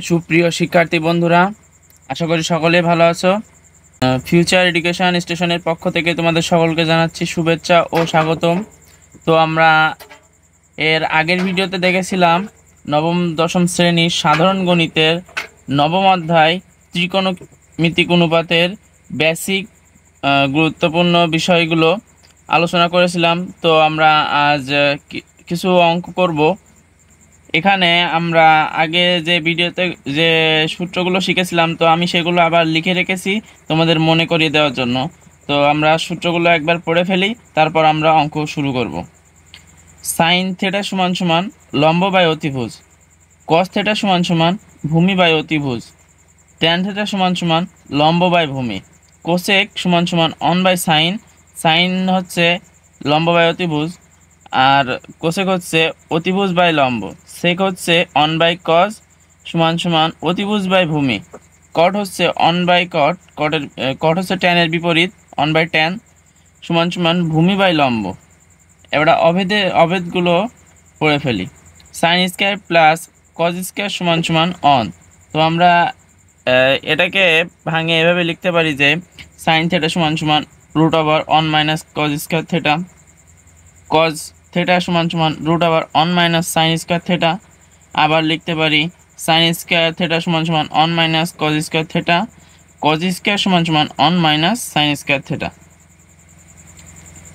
সুপ্রিয় শিক্ষার্থী বন্ধুরা, আশা করি সকলে ভালো আছো। ফিউচার এডুকেশন স্টেশনের পক্ষ থেকে তোমাদের সকলকে জানাচ্ছি শুভেচ্ছা ও স্বাগতম। তো আমরা এর আগের ভিডিওতে দেখেছিলাম নবম দশম শ্রেণীর সাধারণ গণিতের নবম অধ্যায় ত্রিকোণমিতিক অনুপাতের বেসিক গুরুত্বপূর্ণ বিষয়গুলো আলোচনা করেছিলাম। তো আমরা আজ কিছু অঙ্ক করব। এখানে আমরা আগে যে ভিডিওতে যে সূত্রগুলো শিখেছিলাম, তো আমি সেগুলো আবার লিখে রেখেছি তোমাদের মনে করিয়ে দেওয়ার জন্য। তো আমরা সূত্রগুলো একবার পড়ে ফেলি, তারপর আমরা অঙ্ক শুরু করব। সাইন থেটা সমান সমান লম্ব বাই অতিভুজ, কস থেটা সমান সমান ভূমি বাই অতিভুজ, ট্যান থেটা সমান সমান লম্ব বাই ভূমি, কোসেক সমান সমান অন বাই সাইন, সাইন হচ্ছে লম্ব বাই অতিভুজ, আর কোসেক হচ্ছে অতিভুজ বাই লম্ব, সেক হচ্ছে অন বাই কস সমান সমান অতিভুজ বাই ভূমি, কট হচ্ছে অন বাই কট, কট হচ্ছে ট্যানের বিপরীত, অন বাই ট্যান সমান সমান ভূমি বাই লম্ব। এবার অভেদগুলো পড়ে ফেলি। Sine square plus cos square সমান সমান অন। তো আমরা এটাকে ভাঙে এভাবে লিখতে পারি যে সাইন থেটা সমান সমান root over one minus cos square theta, cos theta সমান সমান root over one minus sign square theta. আবার লিখতে পারি সাইন স্কয়ার থেটা সমান সমান one minus cos square theta, cos square সমান সমান one minus sign square theta.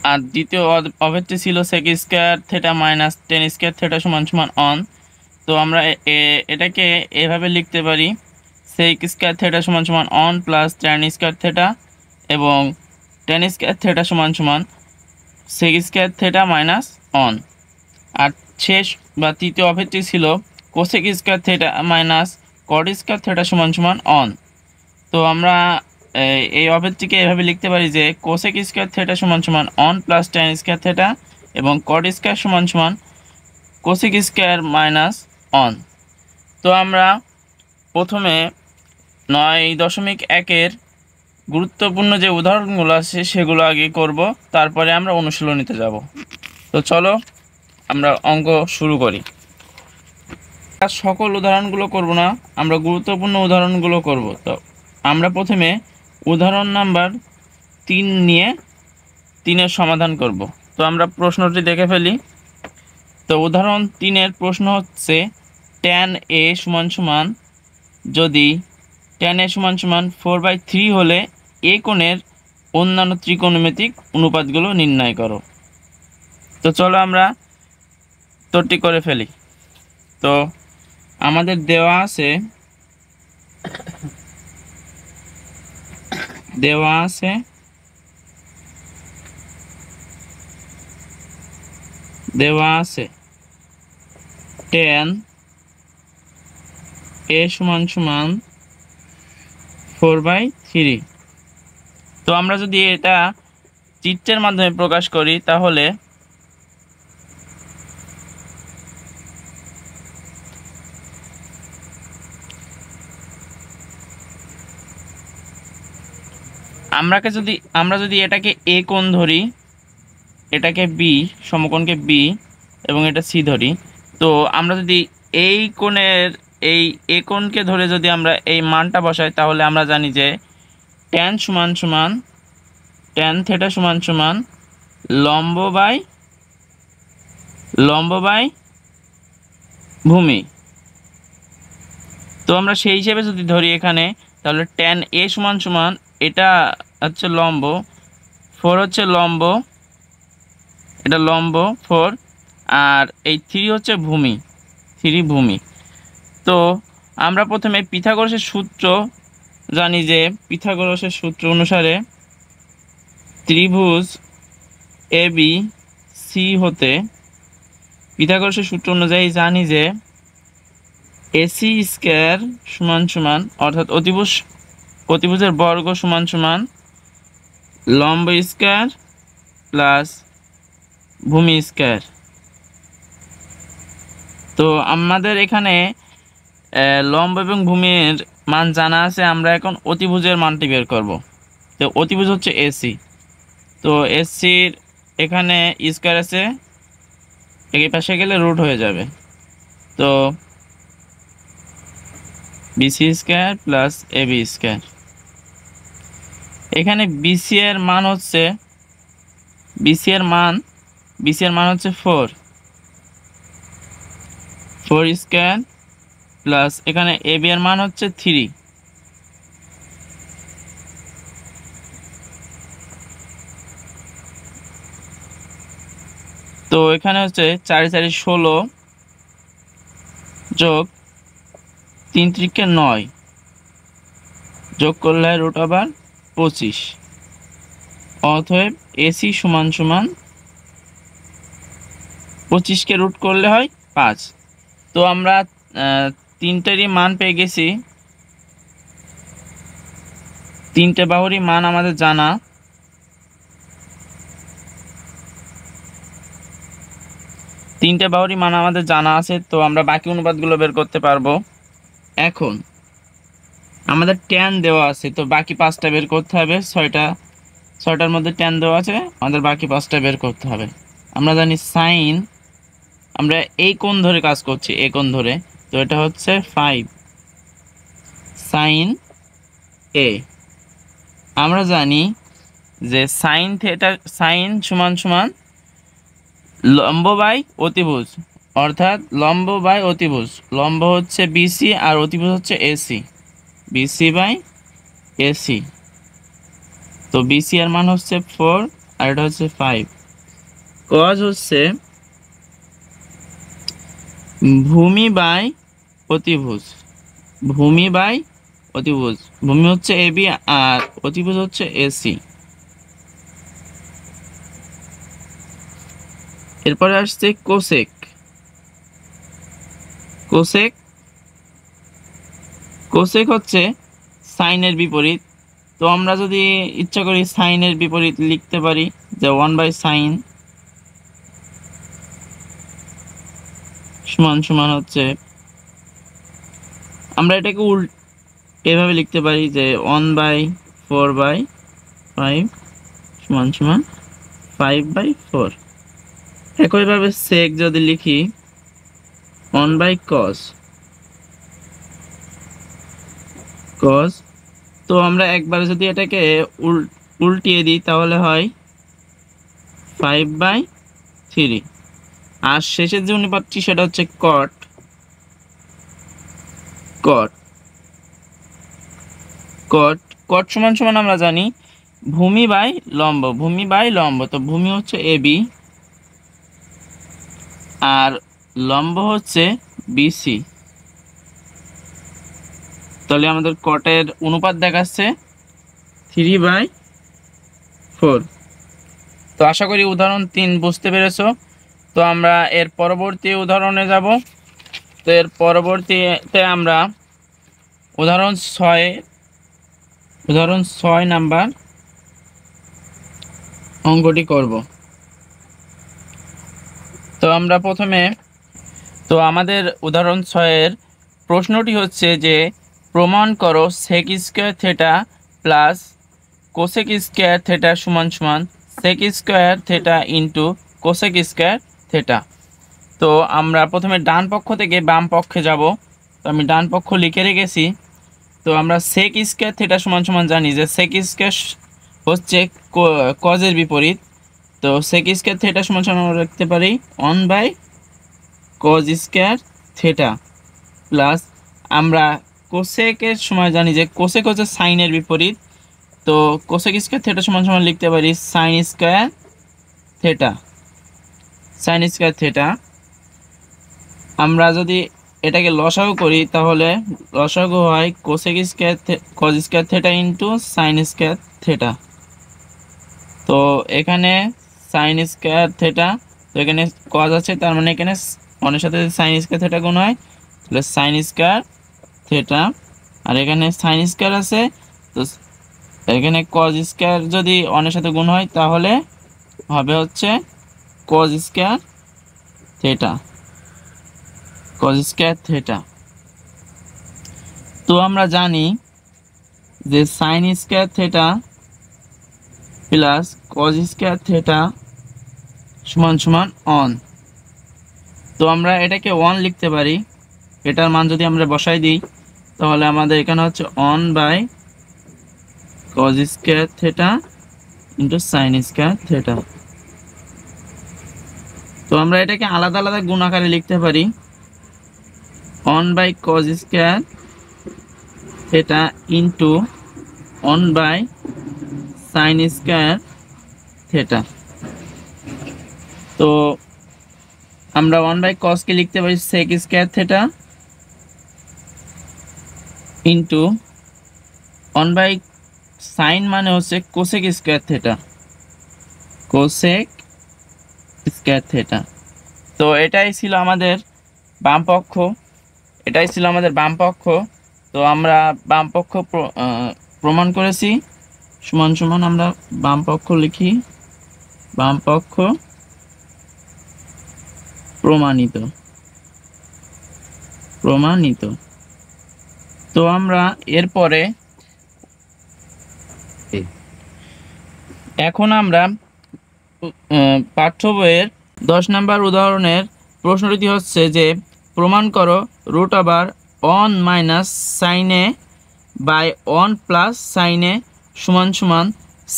আর দ্বিতীয় অভেদটি ছিল sec square theta minus tan square theta সমান সমান অন। তো আমরা এটাকে এভাবে লিখতে পারি সেক স্কয়ার থেটা সমান সমান one plus tan square theta, এবং টেন স্কয়ার থেটা সমান সমান sec square theta minus one. আর শেষ বা তৃতীয় অভেদটি ছিল cosec square theta minus cot square theta সমান সমান অন। তো আমরা এই অভেদটিকে এভাবে লিখতে পারি যে কোসেক স্কয়ার থেটা সমান সমান one plus tan square theta, এবং কট স্কয়ার সমান সমান কোসেক স্কয়ার মাইনাস অন। তো আমরা প্রথমে 9.1-এর গুরুত্বপূর্ণ যে উদাহরণগুলো আছে সেগুলো আগে করব, তারপরে আমরা অনুশীলনীতে যাব। তো চলো আমরা অঙ্ক শুরু করি। সকল উদাহরণগুলো করব না, আমরা গুরুত্বপূর্ণ উদাহরণগুলো করব। তো আমরা প্রথমে উদাহরণ নাম্বার 3 নিয়ে 3-এর সমাধান করব। তো আমরা প্রশ্নটি দেখে ফেলি। তো উদাহরণ 3-এর প্রশ্ন হচ্ছে ট্যান এ সমান সমান, যদি ট্যান এ সমান সমান 4/3 হলে এ কোণের অন্যান্য ত্রিকোণমিতিক অনুপাতগুলো নির্ণয় করো। তো চলো আমরা তোরটি করে ফেলি। তো আমাদের দেওয়া আছে ট্যান এ সমান সমান 4/3। তো আমরা যদি এটা চিত্রের মাধ্যমে প্রকাশ করি, তাহলে আমরা যদি এটাকে এ কোণ ধরি, এটাকে বি, সমকোণকে বি, এবং এটা সি ধরি, তো আমরা যদি এই কোণের এই এ কোণকে ধরে যদি আমরা এই মানটা বসাই, তাহলে আমরা জানি যে ট্যান থেটা সমান সমান লম্ব বাই ভূমি। তো আমরা সেই হিসেবে যদি ধরি এখানে, তাহলে ট্যান এ সমান সমান, এটা হচ্ছে লম্ব, 4 হচ্ছে লম্ব, এটা লম্ব 4, আর এই 3 হচ্ছে ভূমি, 3 ভূমি। তো আমরা প্রথমে পিথাগোরাসের সূত্র জানি যে পিথাগোরাসের সূত্র অনুসারে ত্রিভুজ এ বি সি হতে পিথাগোরাসের সূত্র অনুযায়ী জানি যে এসি স্কয়ার সমান সমান, অর্থাৎ অতিভুজের বর্গ সমান সমান লম্ব স্কয়ার প্লাস ভূমি স্কয়ার। তো আমাদের এখানে লম্ব এবং ভূমির মান জানা আছে, আমরা এখন অতিভুজের মানটি বের করব। তো অতিভুজ হচ্ছে এসি, তো এসির এখানে স্কয়ার আছে, এই পাশে গেলে রুট হয়ে যাবে। তো BC square plus AB square. এখানে বিসি এর মান হচ্ছে বিসি এর মান হচ্ছে 4 স্কয়ার প্লাস এখানে এবি এর মান হচ্ছে 3। তো এখানে হচ্ছে 4 4 16 যোগ 3 3 9 যোগ করলে √25। অতএব এসি সমান সমান 25 কে রুট করলে হয় 5। তো আমরা তিনটেরই মান পেয়ে গেছি। তিনটে বাহুরই মান আমাদের জানা। আছে, তো আমরা বাকি অনুপাতগুলো বের করতে পারবো। এখন আমাদের ট্যান দেওয়া আছে, তো বাকি 5টা বের করতে হবে। 6টার মধ্যে ট্যান দেওয়া আছে, আমাদের বাকি 5টা বের করতে হবে। আমরা জানি সাইন, আমরা এই কোণ ধরে কাজ করছি, এই কোণ ধরে, তো এটা হচ্ছে 5 সাইন এ। আমরা জানি যে সাইন সমান সমান লম্ব বাই অতিভুজ, অর্থাৎ লম্ব বাই অতিভুজ। লম্ব হচ্ছে বিসি আর অতিভুজ হচ্ছে এসি, বিসি বাই এসি। তো বিসি এর মান হচ্ছে 4 আর এটা হচ্ছে 5। কজ হচ্ছে ভূমি বাই অতিভুজ, ভূমি হচ্ছে এবি আর অতিভুজ হচ্ছে এসি। এরপরে আসছে কোসেক। কোসেক হচ্ছে সাইনের বিপরীত। তো আমরা যদি ইচ্ছা করি সাইনের বিপরীত লিখতে পারি, যে 1/sin সমান সমান হচ্ছে, আমরা এটাকে এভাবে লিখতে পারি যে 1/4/5 সমান সমান 5/4। একইভাবে সেক যদি লিখি 1/cos, তো আমরা একবার যদি এটাকে উল্টিয়ে দিই তাহলে হয় 5/3। আর শেষের যে অনুপাতটি সেটা হচ্ছে কট। কট সমান সমান আমরা জানি ভূমি বাই লম্ব। তো ভূমি হচ্ছে এবি আর লম্ব হচ্ছে বিসি। তাহলে আমাদের কটের অনুপাত দেখাচ্ছে 3/4। তো আশা করি উদাহরণ 3 বুঝতে পেরেছো। তো আমরা এর পরবর্তী উদাহরণে যাব। তো এর পরবর্তীতে আমরা উদাহরণ 6 নাম্বার অঙ্কটি করব। তো আমরা প্রথমে, তো আমাদের উদাহরণ 6-এর প্রশ্নটি হচ্ছে যে প্রমাণ করো sec square theta plus cosec square theta সমান সমান sec square theta into cosec square theta. তো আমরা প্রথমে ডান পক্ষ থেকে বাম পক্ষে যাব। তো আমি ডান পক্ষ লিখে রেখেছি। তো আমরা সেক স্কয়ার থিটা সমান সমান জানি যে সেক স্কয়ার হচ্ছে কজের বিপরীত। তো সেক স্কয়ার থিটা সমান সমান আমরা লিখতে পারি 1/cos স্কয়ার থিটা প্লাস, আমরা কোসেকের সময় জানি যে কোসেক হচ্ছে সাইনের বিপরীত। তো কোসেক স্কয়ার থিটা সমান সমান লিখতে পারি সাইন স্কয়ার থিটা। আমরা যদি এটাকে লসাগু করি তাহলে লসাগু হয় cosec square cause square theta into sin square theta. তো এখানে সাইন স্কয়ার থিটা, তো এখানে কজ আছে, তার মানে এখানে অনের সাথে সাইন স্কয়ার থিটা গুণ হয় তাহলে সাইন স্কয়ার থিটা। আর এখানে সাইন স্কয়ার আছে, তো এখানে কজ স্কয়ার যদি অনের সাথে গুণ হয় তাহলে হবে হচ্ছে কজ স্কয়ার থিটা। তো আমরা জানি যে sign square theta plus cos square theta সমান সমান 1। তো আমরা এটাকে 1 লিখতে পারি। এটার মান যদি আমরা বসাই দিই তাহলে আমাদের এখানে হচ্ছে 1 by cos square theta into sin square theta. তো আমরা এটাকে আলাদা আলাদা গুণ আকারে লিখতে পারি। 1 by cos square theta into 1 by sin square theta. তো আমরা 1 বাই কস কে লিখতে পারি sec square theta into 1 by sin মানে হচ্ছে cosec square theta, cosec square theta. তো এটাই ছিল আমাদের বাম পক্ষ, এটাই ছিল আমাদের বাম পক্ষ। তো আমরা বাম পক্ষ প্রমাণ করেছি, সমান সমান আমরা বাম পক্ষ লিখি, বাম পক্ষ প্রমাণিত, প্রমাণিত। তো আমরা এরপরে এখন আমরা পাঠ্য বইয়ের 10 নম্বর উদাহরণের প্রশ্নটি হচ্ছে যে প্রমাণ করো root over 1 minus sine A by 1 plus sine A সমান সমান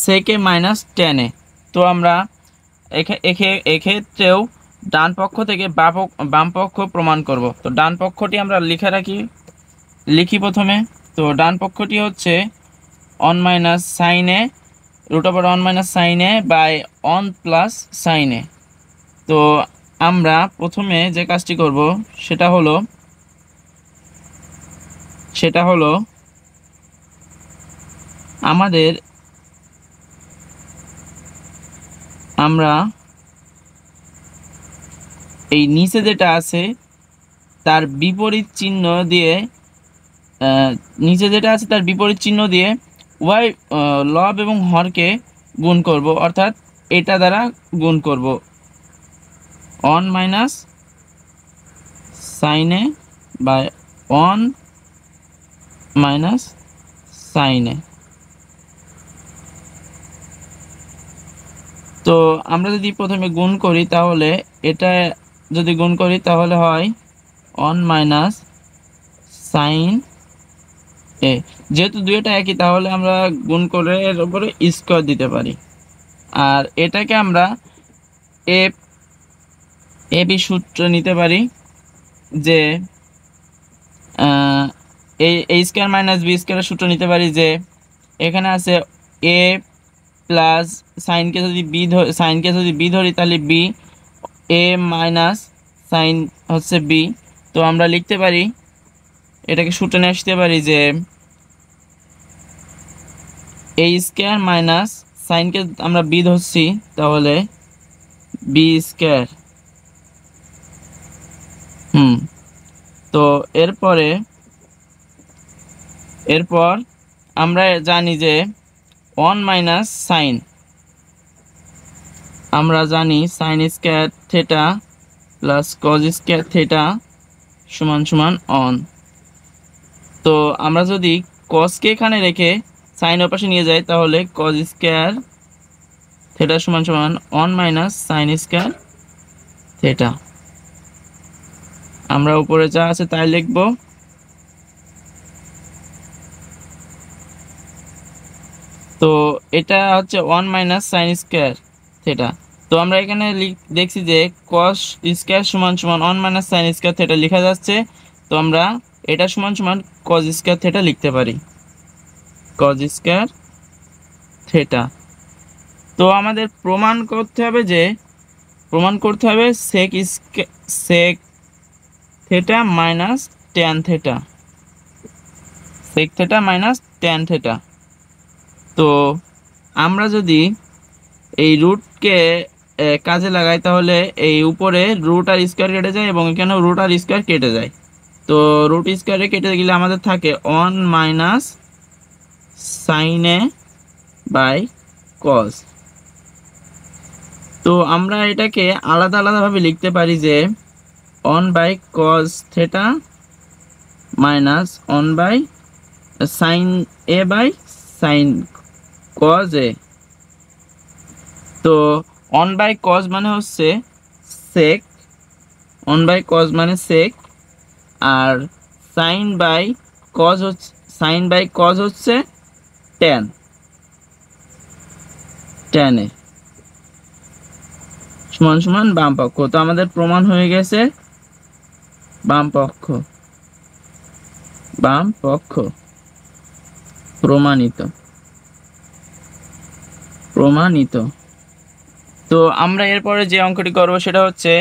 সেকে মাইনাস টেনে। তো আমরা এক্ষেত্রেও ডান পক্ষ থেকে বাম পক্ষ প্রমাণ করব। তো ডান পক্ষটি আমরা লিখি প্রথমে। তো ডান পক্ষটি হচ্ছে 1 minus sine A root over 1 minus sine A by 1 plus sine A. তো আমরা প্রথমে যে কাজটি করব সেটা হলো আমরা এই নিচে যেটা আছে তার বিপরীত চিহ্ন দিয়ে উভয় লব এবং হরকে গুণ করব, অর্থাৎ এটা দ্বারা গুণ করব 1 মাইনাস সাইনে বাই 1 মাইনাস সাইনে। তো আমরা যদি প্রথমে গুণ করি তাহলে এটা যদি গুণ করি তাহলে হয় 1 মাইনাস সাইন এ। যেহেতু দুইটা একই তাহলে আমরা গুণ করে এর উপরে স্কয়ার দিতে পারি। আর এটাকে আমরা এ বি সূত্র নিতে পারি, যে এই স্কয়ার মাইনাস বি স্কয়ারের সূত্র নিতে পারি, যে এখানে আছে এ প্লাস সাইনকে যদি বি ধরি তাহলে বি, এ মাইনাস সাইন হচ্ছে বি। তো আমরা লিখতে পারি, এটাকে সূত্রে নিয়ে আসতে পারি যে এ স্কয়ার মাইনাস সাইনকে আমরা বি ধরছি তাহলে বি স্কয়ার। তো এরপর আমরা জানি যে 1 মাইনাস সাইন, আমরা জানি sign square theta plus cos square theta সমান সমান 1। তো আমরা যদি কসকে এখানে রেখে সাইন ওপাশে নিয়ে যাই তাহলে কজ স্কয়ার থিটা সমান সমান 1 মাইনাস সাইন স্কয়ার থিটা। আমরা উপরে যা আছে তাই লিখব। তো এটা হচ্ছে 1 মাইনাস সাইন স্কয়ার থিটা। তো আমরা এখানে দেখছি যে কস স্কয়ার সমান সমান 1 মাইনাস সাইন স্কয়ার থিটা লেখা যাচ্ছে। তো আমরা এটা সমান সমান কজ স্কয়ার থিটা লিখতে পারি, কজ স্কয়ার থিটা। তো আমাদের প্রমাণ করতে হবে sec theta minus tan theta, sec theta minus tan theta. তো আমরা যদি এই রুটকে কাজে লাগাই তাহলে এই উপরে রুট আর স্কয়ার কেটে যায় এবং এখানেও রুট আর স্কয়ার কেটে যায়। তো রুট স্কয়ারে কেটে গেলে আমাদের থাকে 1 মাইনাস সাইনে বাই কস। তো আমরা এটাকে আলাদা আলাদাভাবে লিখতে পারি যে 1 by cos theta minus 1 by sin A by sin cos A. তো 1 বাই কজ মানে হচ্ছে সেক, 1 বাই কজ মানে সেক, আর সাইন বাই কজ হচ্ছে সাইন বাই কজ হচ্ছে ট্যান, ট্যানে সমান সমান বাম পক্ষ। তো আমাদের প্রমাণ হয়ে গেছে বাম পক্ষ, বাম পক্ষ প্রমাণিত, প্রমাণিত। তো আমরা এরপরে যে অঙ্কটি করব সেটা হচ্ছে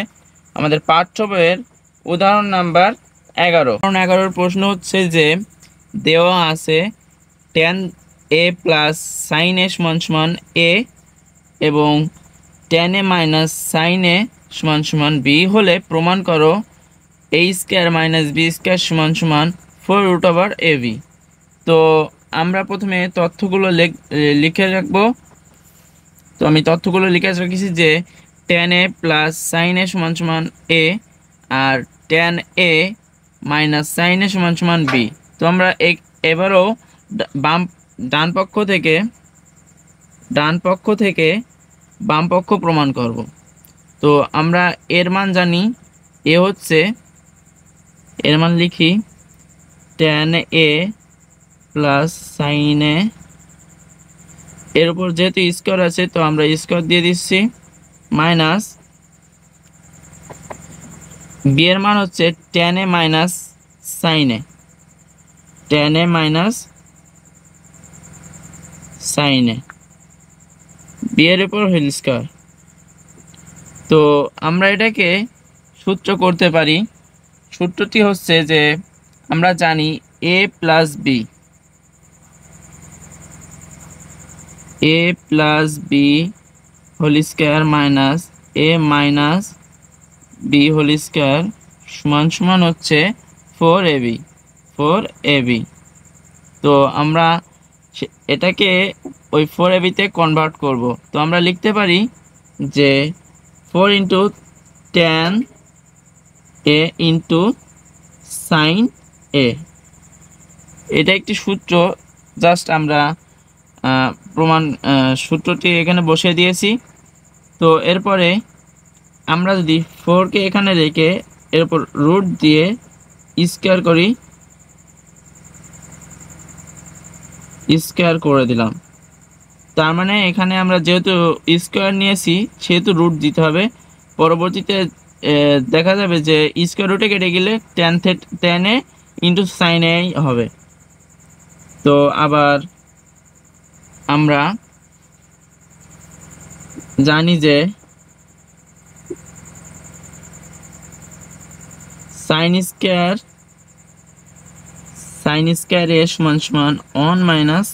আমাদের পাঠ্য বইয়ের উদাহরণ নাম্বার 11। উদাহরণ 11 প্রশ্ন হচ্ছে যে দেওয়া আছে tan a plus sin a সমান সমান a এবং tan a minus sin a সমান সমান b হলে প্রমাণ করো a square minus b square সমান সমান 4√ab। তো আমরা প্রথমে তথ্যগুলো লিখে রাখবো। তো আমি তথ্যগুলো লিখে রেখেছি যে tan a plus sin a সমান সমান a আর tan a minus sin a সমান সমান b। তো আমরা এবারও ডান পক্ষ থেকে বাম পক্ষ প্রমাণ করব। তো আমরা এর মান জানি, এ হচ্ছে, এর মান লিখি tan a plus sin a, এর উপর যেহেতু স্কয়ার আছে তো আমরা স্কয়ার দিয়ে দিচ্ছি, মাইনাস বি এর মান হচ্ছে tan a minus sin a, tan a minus sin a, B এর উপর হোল স্কয়ার। তো আমরা এটাকে সূত্র করতে পারি। সূত্রটি হচ্ছে যে আমরা জানি a plus B, a plus B whole square minus a minus B whole square সমান সমান হচ্ছে 4ab, 4ab। তো আমরা এটাকে ওই 4ab তে কনভার্ট করব। তো আমরা লিখতে পারি যে 4 into tan a into sign a। এটা একটি সূত্র, জাস্ট আমরা সূত্রটি এখানে বসিয়ে দিয়েছি। তো এরপরে আমরা যদি 4কে এখানে রেখে এর উপর রুট দিয়ে স্কয়ার করি, স্কয়ার করে দিলাম। তার মানে এখানে আমরা যেহেতু স্কয়ার নিয়েছি সেহেতু রুট দিতে হবে। পরবর্তীতে দেখা যাবে যে স্কয়ার রুটে কেটে গেলে tan a into sign a হবে। তো আবার আমরা জানি যে সাইন স্কয়ার a সমান সমান 1 minus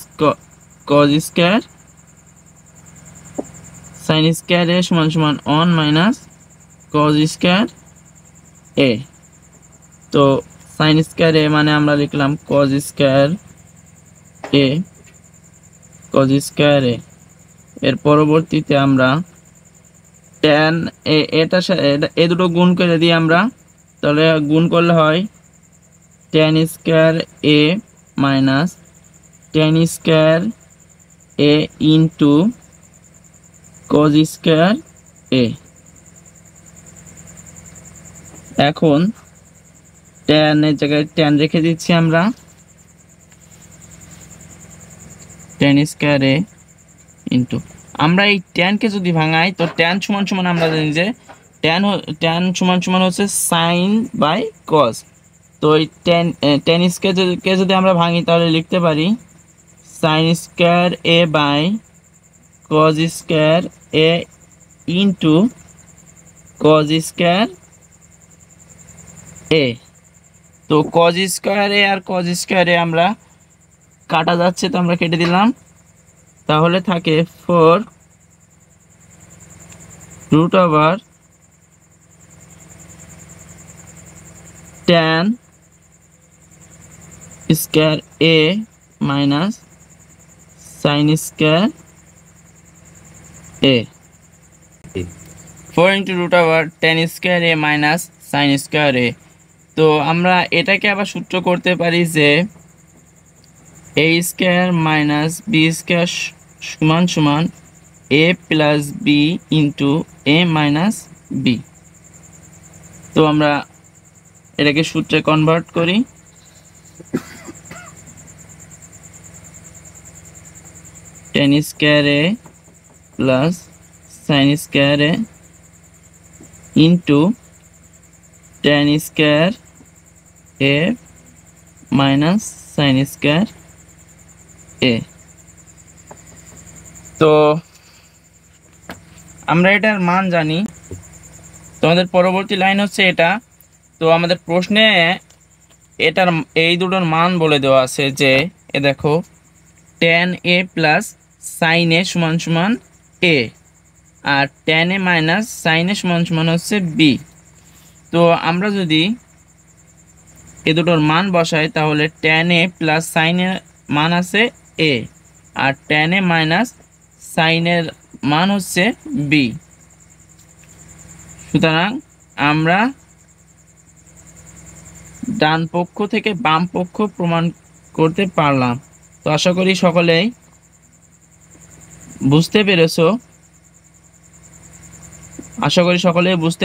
cause square, sign square a সমান সমান 1 মাইনাস কজ স্কয়ার a। তো সাইন স্কয়ার a মানে আমরা লিখলাম cause square a, cause square a। এর পরবর্তীতে আমরা tan এটা এই দুটো গুণ করে দিই আমরা, তাহলে গুণ করলে হয় tan square a minus tan square a into cos square a। এখন tan এর জায়গায় tan রেখে দিচ্ছি আমরা, tan স্কয়ার a ইন্টু, আমরা এই tan কে যদি ভাঙাই তো tan সমান সমান আমরা জানি যে tan সমান সমান হচ্ছে সাইন বাই কজ। তো এই tan স্কয়ারকে যদি আমরা ভাঙি তাহলে লিখতে পারি sign square a by cos square a into cos square a। তো কজ স্কয়ার a আর কজ স্কয়ার a আমরা কাটা যাচ্ছে, তো আমরা কেটে দিলাম। তাহলে থাকে 4 root over tan square a minus sign square a, 4 into root over tan square a minus sign square a। তো আমরা এটাকে আবার সূত্র করতে পারি যে a square minus b square সমান সমান a plus b into a minus b। তো আমরা এটাকে সূত্রে কনভার্ট করি। tan square a plus sin square a into tan square a minus sin square a। তো আমরা এটার মান জানি, তোমাদের পরবর্তী লাইন হচ্ছে এটা। তো আমাদের প্রশ্নে এটার এই দুটোর মান বলে দেওয়া আছে যে এ দেখো tan a plus sin a সমান সমান a, আর tan a minus sin a সমান সমান হচ্ছে b। তো আমরা যদি এ দুটোর মান বসাই তাহলে tan a প্লাস sin এর মান আছে a, আর tan a মাইনাস sin এর মান হচ্ছে b। সুতরাং আমরা ডান পক্ষ থেকে বাম পক্ষ প্রমাণ করতে পারলাম। তো আশা করি সকলেই বুঝতে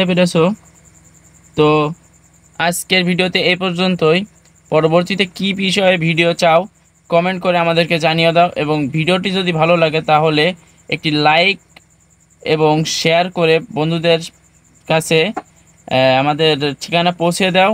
পেরেছো, তো আজকের ভিডিওতে এই পর্যন্তই। পরবর্তীতে কি বিষয়ে ভিডিও চাও কমেন্ট করে আমাদেরকে জানিয়ে দাও, এবং ভিডিওটি যদি ভালো লাগে তাহলে একটি লাইক এবং শেয়ার করে বন্ধুদের কাছে আমাদের ঠিকানা পৌঁছে দাও।